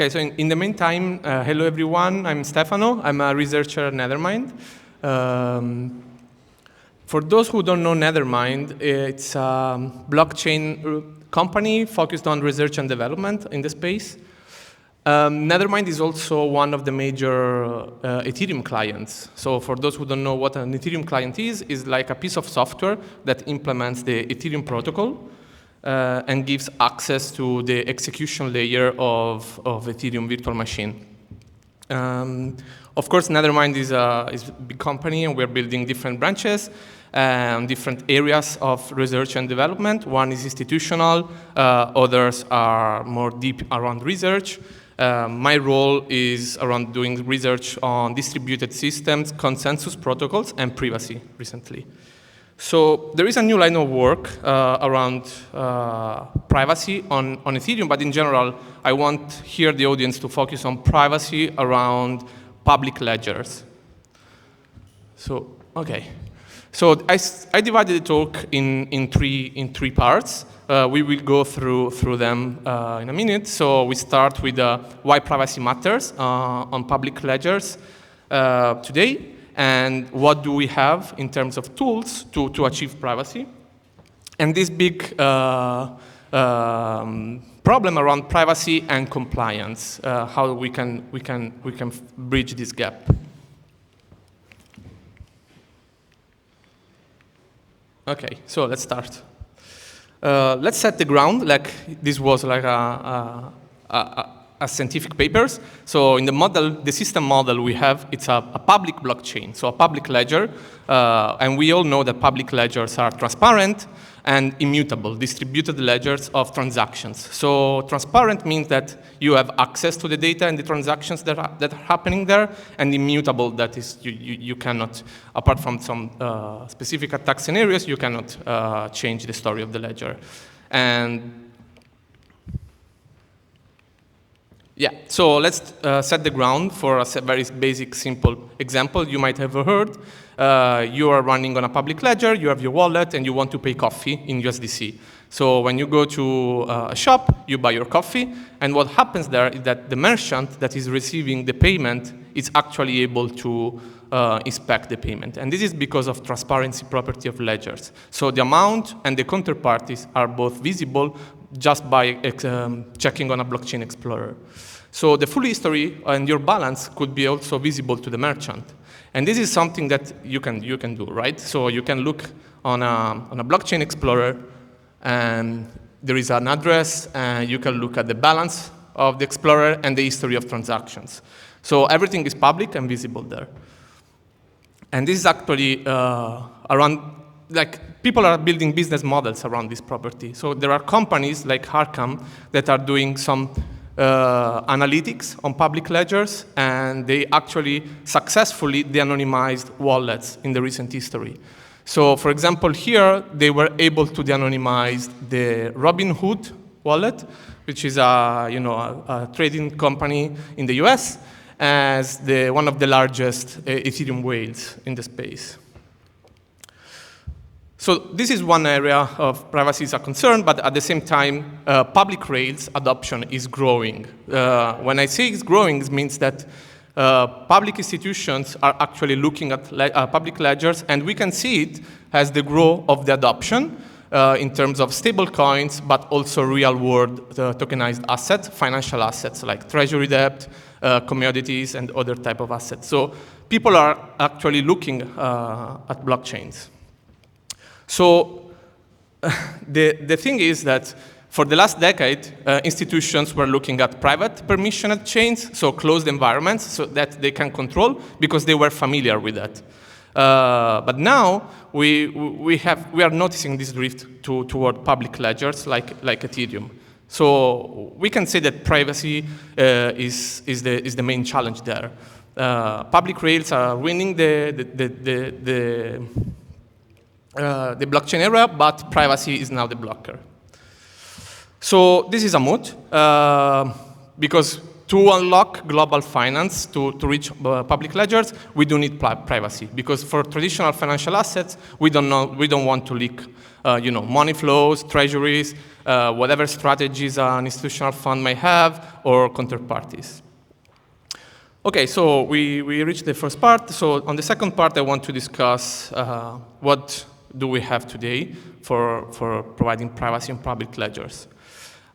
Okay, so in the meantime, hello everyone, I'm Stefano. I'm a researcher at Nethermind. For those who don't know Nethermind, it's a blockchain company focused on research and development in the space. Nethermind is also one of the major Ethereum clients. So for those who don't know what an Ethereum client is like a piece of software that implements the Ethereum protocol and gives access to the execution layer of Ethereum virtual machine. Of course, Nethermind is a big company, and we're building different branches, different areas of research and development. One is institutional, others are more deep around research. My role is around doing research on distributed systems, consensus protocols, and privacy recently. So there is a new line of work around privacy on Ethereum, but in general, I want here the audience to focus on privacy around public ledgers. So, okay. So I divided the talk in three parts. We will go through them in a minute. So we start with why privacy matters on public ledgers today, and what do we have in terms of tools to achieve privacy. And this big problem around privacy and compliance, how we can bridge this gap. Okay, so let's start. Let's set the ground, like this was like a scientific papers. So in the model, the system model we have, it's a public blockchain, so a public ledger. And we all know that public ledgers are transparent and immutable, distributed ledgers of transactions. So transparent means that you have access to the data and the transactions that are happening there, and immutable, that is, you cannot, apart from some specific attack scenarios, you cannot change the story of the ledger. And yeah, so let's set the ground for a very basic, simple example you might have heard. You are running on a public ledger, you have your wallet, and you want to pay coffee in USDC. So when you go to a shop, you buy your coffee, and what happens there is that the merchant that is receiving the payment is actually able to inspect the payment. And this is because of transparency property of ledgers. So the amount and the counterparties are both visible just by checking on a blockchain explorer. So the full history and your balance could be also visible to the merchant. And this is something that you can do, right? So you can look on a blockchain explorer, and there is an address, and you can look at the balance of the explorer and the history of transactions. So everything is public and visible there. And this is actually around, like, people are building business models around this property. So there are companies like Harcam that are doing some analytics on public ledgers, and they actually successfully de-anonymized wallets in the recent history. So for example, here, they were able to de-anonymize the Robinhood wallet, which is a trading company in the US, as one of the largest Ethereum whales in the space. So this is one area of privacy is a concern, but at the same time, public rails adoption is growing. When I say it's growing, it means that public institutions are actually looking at public ledgers, and we can see it as the growth of the adoption in terms of stable coins, but also real-world tokenized assets, financial assets like treasury debt, commodities, and other type of assets. So people are actually looking at blockchains. So the thing is that for the last decade, institutions were looking at private permissioned chains, so closed environments, so that they can control because they were familiar with that. But now we are noticing this drift toward public ledgers like Ethereum. So we can say that privacy is the main challenge there. Public rails are winning the blockchain era, but privacy is now the blocker. So this is a moot, because to unlock global finance, to reach public ledgers, we do need privacy, because for traditional financial assets, we don't want to leak money flows, treasuries, whatever strategies an institutional fund may have, or counterparties. Okay, so we reached the first part. So on the second part, I want to discuss what do we have today for providing privacy on public ledgers.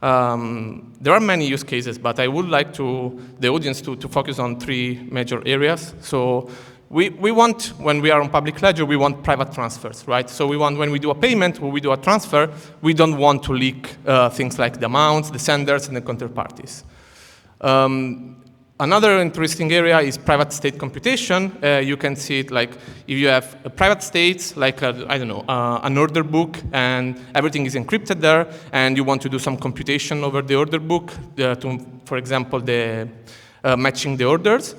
There are many use cases, but I would like the audience to focus on 3 major areas. So we want, when we are on public ledger, we want private transfers, right? So we want, when we do a payment or we do a transfer, we don't want to leak things like the amounts, the senders, and the counterparties. Another interesting area is private state computation. You can see it like if you have a private states, like an order book, and everything is encrypted there, and you want to do some computation over the order book for example, matching the orders.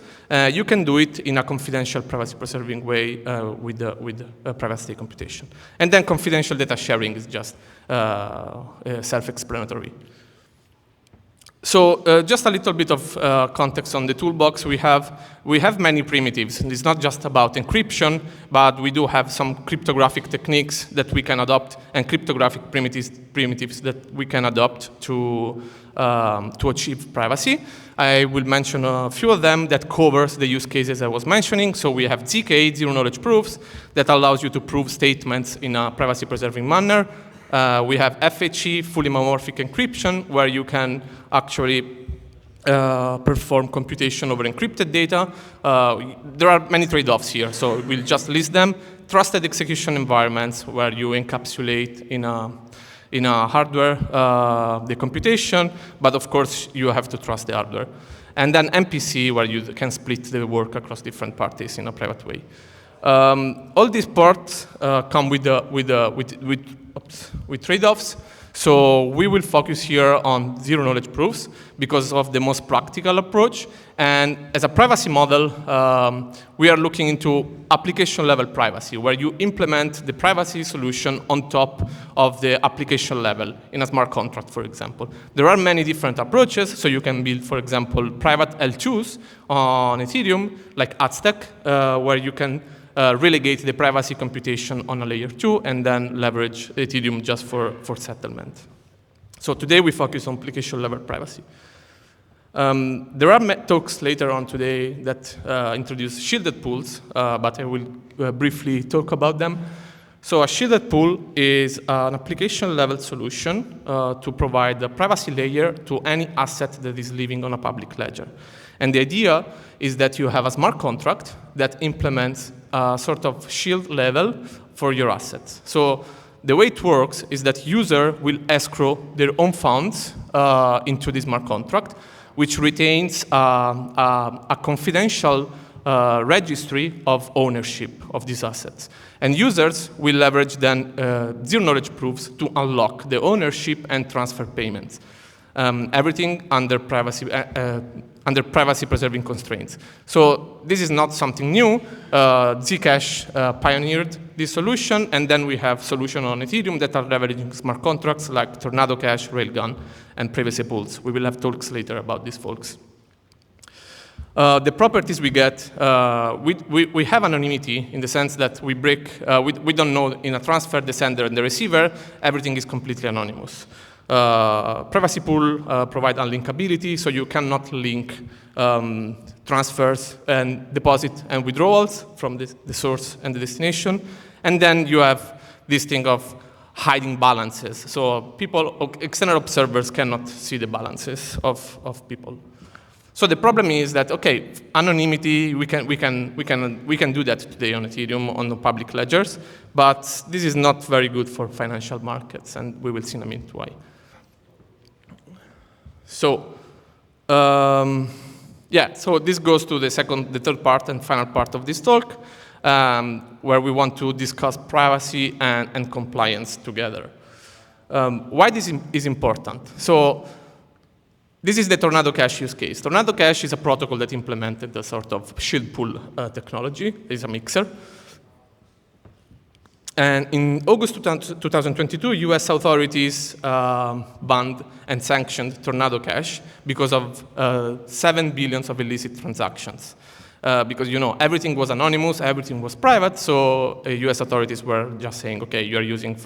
You can do it in a confidential, privacy-preserving way with private state computation. And then confidential data sharing is just self-explanatory. So just a little bit of context on the toolbox. We have many primitives. It's not just about encryption, but we do have some cryptographic techniques that we can adopt, and cryptographic primitives that we can adopt to achieve privacy. I will mention a few of them that covers the use cases I was mentioning. So we have ZK, zero-knowledge proofs, that allows you to prove statements in a privacy-preserving manner. We have FHE, fully homomorphic encryption, where you can actually perform computation over encrypted data. There are many trade-offs here, so we'll just list them. Trusted execution environments, where you encapsulate in a hardware the computation, but of course you have to trust the hardware. And then MPC, where you can split the work across different parties in a private way. All these parts come with trade-offs. So we will focus here on zero-knowledge proofs because of the most practical approach. And as a privacy model, we are looking into application-level privacy, where you implement the privacy solution on top of the application level in a smart contract, for example. There are many different approaches. So you can build, for example, private L2s on Ethereum, like Aztec, where you can relegate the privacy computation on a layer 2 and then leverage Ethereum just for settlement. So today we focus on application level privacy. There are talks later on today that introduce shielded pools, but I will briefly talk about them. So a shielded pool is an application level solution to provide a privacy layer to any asset that is living on a public ledger. And the idea is that you have a smart contract that implements a sort of shield level for your assets. So the way it works is that user will escrow their own funds into this smart contract, which retains a confidential registry of ownership of these assets. And users will leverage then zero-knowledge proofs to unlock the ownership and transfer payments. Everything under privacy-preserving constraints. So this is not something new. Zcash pioneered this solution, and then we have solutions on Ethereum that are leveraging smart contracts like Tornado Cash, Railgun, and privacy pools. We will have talks later about these folks. The properties we get, we have anonymity in the sense that we don't know in a transfer the sender and the receiver, everything is completely anonymous. Privacy pool provide unlinkability, so you cannot link transfers and deposit and withdrawals from the source and the destination. And then you have this thing of hiding balances. So external observers cannot see the balances of people. So the problem is that, okay, anonymity, we can do that today on Ethereum on the public ledgers, but this is not very good for financial markets, and we will see in a minute why. So, so this goes to the third part and final part of this talk, where we want to discuss privacy and compliance together. Why this is important? So, this is the Tornado Cash use case. Tornado Cash is a protocol that implemented a sort of shield pool technology. It's a mixer. And in August 2022, US authorities banned and sanctioned Tornado Cash because of 7 billion of illicit transactions. Because everything was anonymous, everything was private, so US authorities were just saying, okay, you are using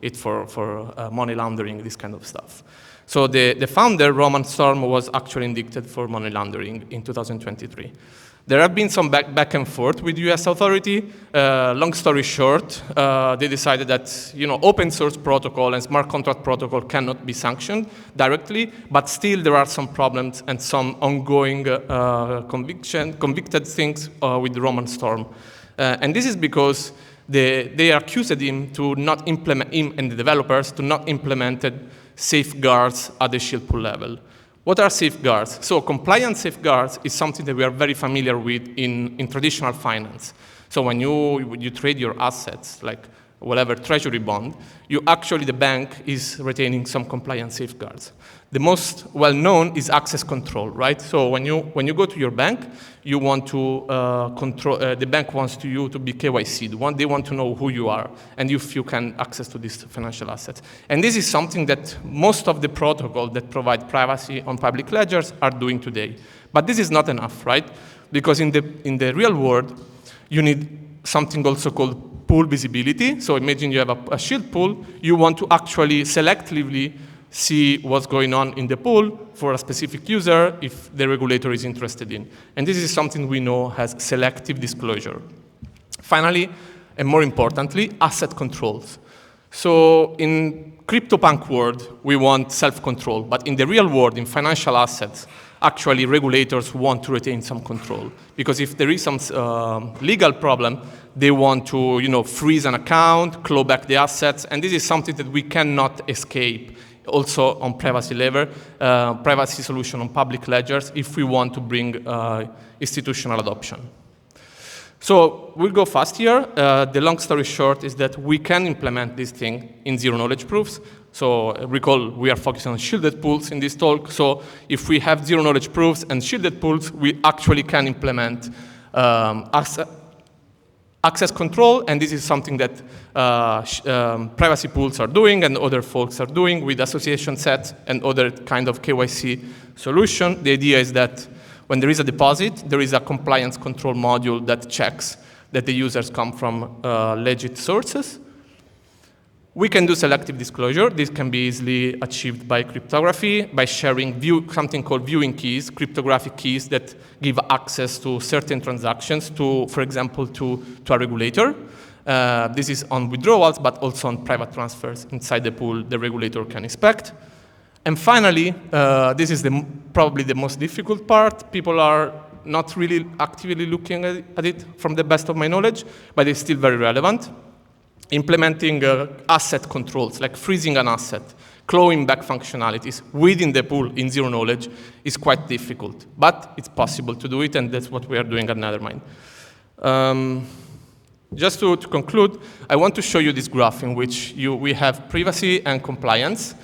it for money laundering, this kind of stuff. So the founder, Roman Storm, was actually indicted for money laundering in 2023. There have been some back and forth with US authority. Long story short, they decided that open source protocol and smart contract protocol cannot be sanctioned directly, but still there are some problems and some ongoing convicted things with the Roman Storm. And this is because they accused him to not implement, him and the developers, to not implement safeguards at the shield pool level. What are safeguards? So compliance safeguards is something that we are very familiar with in traditional finance. So when you trade your assets, like whatever treasury bond, the bank is retaining some compliance safeguards. The most well-known is access control, right? So when you go to your bank, you want to control, the bank wants you to be KYC'd. They want to know who you are and if you can access to these financial assets. And this is something that most of the protocols that provide privacy on public ledgers are doing today. But this is not enough, right? Because in the real world, you need something also called pool visibility. So imagine you have a shield pool. You want to actually selectively see what's going on in the pool for a specific user if the regulator is interested in. And this is something we know has selective disclosure. Finally, and more importantly, asset controls. So in CryptoPunk world, we want self-control, but in the real world, in financial assets, actually regulators want to retain some control. Because if there is some legal problem, they want to freeze an account, claw back the assets, and this is something that we cannot escape also on privacy level, privacy solution on public ledgers if we want to bring institutional adoption. So we'll go fast here. The long story short is that we can implement this thing in zero-knowledge proofs. So recall, we are focusing on shielded pools in this talk. So if we have zero-knowledge proofs and shielded pools, we actually can implement access control, and this is something that privacy pools are doing and other folks are doing with association sets and other kind of KYC solution. The idea is that when there is a deposit, there is a compliance control module that checks that the users come from legit sources. We can do selective disclosure. This can be easily achieved by cryptography, by sharing something called viewing keys, cryptographic keys that give access to certain transactions, for example, to a regulator. This is on withdrawals, but also on private transfers inside the pool the regulator can inspect. And finally, this is probably the most difficult part. People are not really actively looking at it from the best of my knowledge, but it's still very relevant. Implementing asset controls, like freezing an asset, clawing back functionalities within the pool in zero knowledge is quite difficult, but it's possible to do it, and that's what we are doing at Nethermind. Just to conclude, I want to show you this graph in which we have privacy and compliance.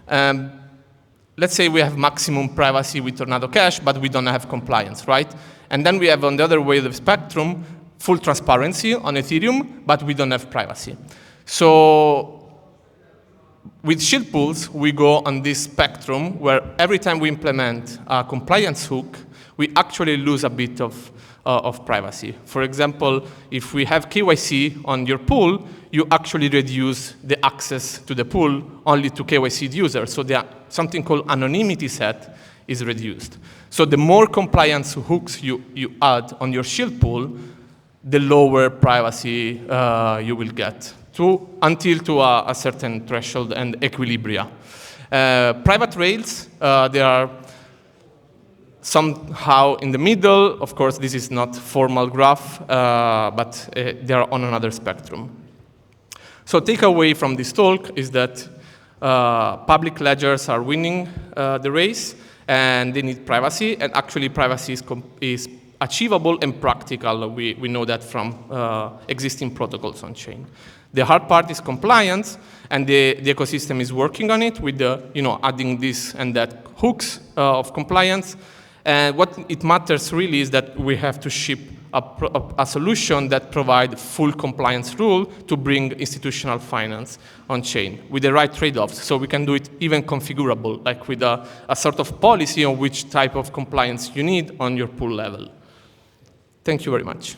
Let's say we have maximum privacy with Tornado Cash, but we don't have compliance, right? And then we have on the other way of the spectrum, full transparency on Ethereum, but we don't have privacy. So with shield pools, we go on this spectrum where every time we implement a compliance hook, we actually lose a bit of privacy. For example, if we have KYC on your pool, you actually reduce the access to the pool only to KYC users. So something called anonymity set is reduced. So the more compliance hooks you add on your shield pool, the lower privacy you will get until to a certain threshold and equilibria. Private rails, they are somehow in the middle. Of course, this is not formal graph, but they are on another spectrum. So takeaway from this talk is that public ledgers are winning the race, and they need privacy, and actually privacy is achievable and practical. We know that from existing protocols on chain. The hard part is compliance, and the ecosystem is working on it with adding this and that hooks of compliance. And what it matters really is that we have to ship a solution that provides full compliance rule to bring institutional finance on chain with the right trade-offs. So we can do it even configurable, like with a sort of policy on which type of compliance you need on your pool level. Thank you very much.